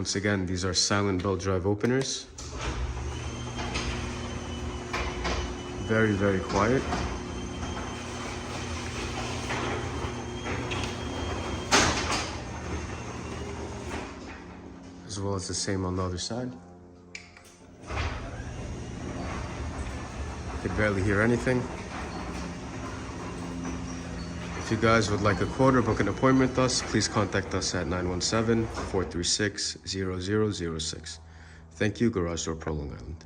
Once again, these are silent belt drive openers. Very, very quiet. As well as the same on the other side. Could barely hear anything. If you guys would like a quote or book an appointment with us, please contact us at 917-436-0006. Thank you, Garage Door Pro, Long Island.